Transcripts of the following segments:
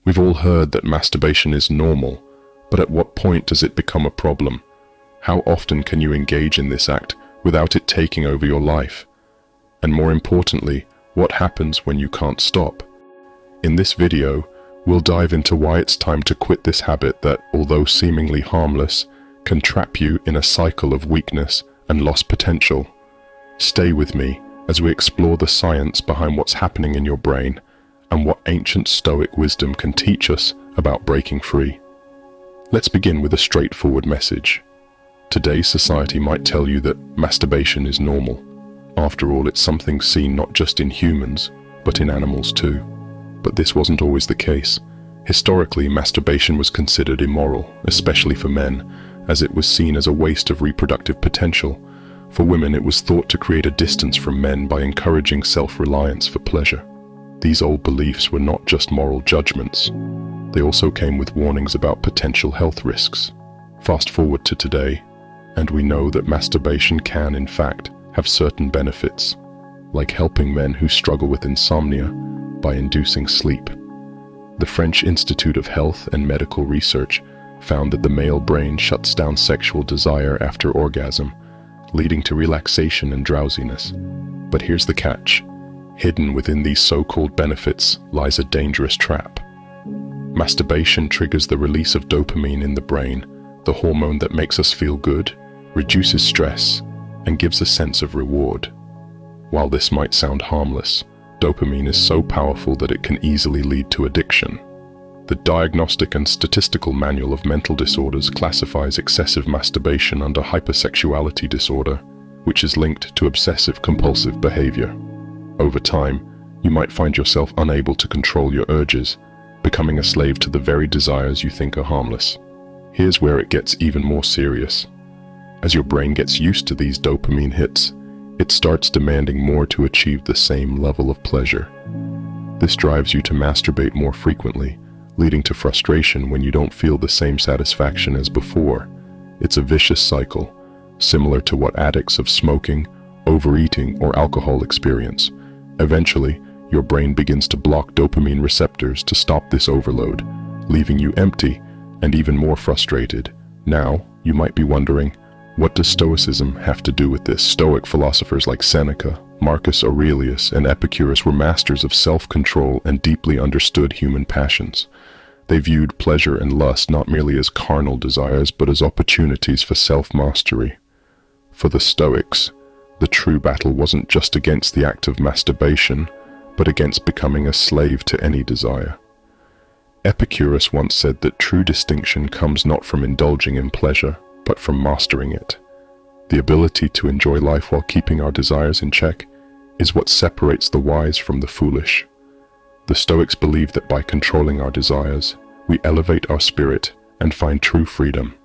We've all heard that masturbation is normal, but at what point does it become a problem? How often can you engage in this act without it taking over your life? And more importantly, what happens when you can't stop? In this video, we'll dive into why it's time to quit this habit that, although seemingly harmless, can trap you in a cycle of weakness and lost potential. Stay with me as we explore the science behind what's happening in your brain and what ancient Stoic wisdom can teach us about breaking free. Let's begin with a straightforward message. Today's society might tell you that masturbation is normal. After all, it's something seen not just in humans, but in animals too. But this wasn't always the case. Historically, masturbation was considered immoral, especially for men, as it was seen as a waste of reproductive potential. For women, it was thought to create a distance from men by encouraging self-reliance for pleasure. These old beliefs were not just moral judgments. They also came with warnings about potential health risks. Fast forward to today, and we know that masturbation can, in fact, have certain benefits, like helping men who struggle with insomnia by inducing sleep. The French Institute of Health and Medical Research found that the male brain shuts down sexual desire after orgasm, leading to relaxation and drowsiness. But here's the catch. Hidden within these so-called benefits lies a dangerous trap. Masturbation triggers the release of dopamine in the brain, the hormone that makes us feel good, reduces stress, and gives a sense of reward. While this might sound harmless, dopamine is so powerful that it can easily lead to addiction. The Diagnostic and Statistical Manual of Mental Disorders classifies excessive masturbation under hypersexuality disorder, which is linked to obsessive-compulsive behavior. Over time, you might find yourself unable to control your urges, becoming a slave to the very desires you think are harmless. Here's where it gets even more serious. As your brain gets used to these dopamine hits, it starts demanding more to achieve the same level of pleasure. This drives you to masturbate more frequently, leading to frustration when you don't feel the same satisfaction as before. It's a vicious cycle, similar to what addicts of smoking, overeating, or alcohol experience. Eventually, your brain begins to block dopamine receptors to stop this overload, leaving you empty and even more frustrated. Now, you might be wondering, what does Stoicism have to do with this? Stoic philosophers like Seneca, Marcus Aurelius, and Epicurus were masters of self-control and deeply understood human passions. They viewed pleasure and lust not merely as carnal desires, but as opportunities for self-mastery. For the Stoics, the true battle wasn't just against the act of masturbation, but against becoming a slave to any desire. Epicurus once said that true distinction comes not from indulging in pleasure, but from mastering it. The ability to enjoy life while keeping our desires in check is what separates the wise from the foolish. The Stoics believe that by controlling our desires, we elevate our spirit and find true freedom.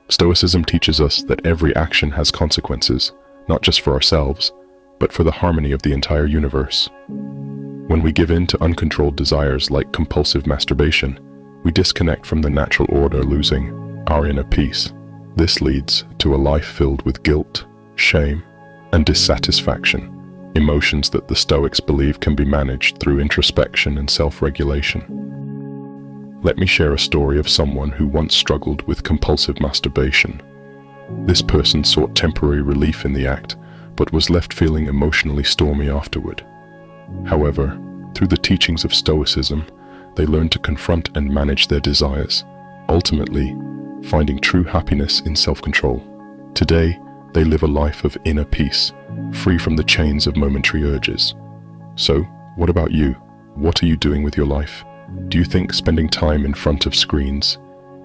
Stoicism teaches us that every action has consequences, not just for ourselves, but for the harmony of the entire universe. When we give in to uncontrolled desires like compulsive masturbation, we disconnect from the natural order, losing our inner peace. This leads to a life filled with guilt, shame, and dissatisfaction, emotions that the Stoics believe can be managed through introspection and self-regulation. Let me share a story of someone who once struggled with compulsive masturbation. This person sought temporary relief in the act, but was left feeling emotionally stormy afterward. However, through the teachings of Stoicism, they learned to confront and manage their desires, ultimately finding true happiness in self-control. Today, they live a life of inner peace, free from the chains of momentary urges. So, what about you? What are you doing with your life? Do you think spending time in front of screens,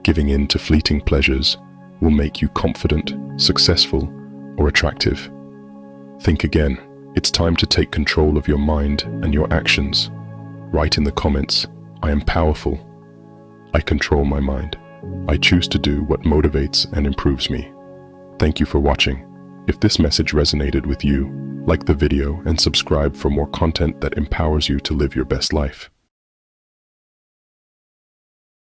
giving in to fleeting pleasures, will make you confident, successful, or attractive? Think again. It's time to take control of your mind and your actions. Write in the comments, I am powerful. I control my mind. I choose to do what motivates and improves me. Thank you for watching. If this message resonated with you, like the video and subscribe for more content that empowers you to live your best life.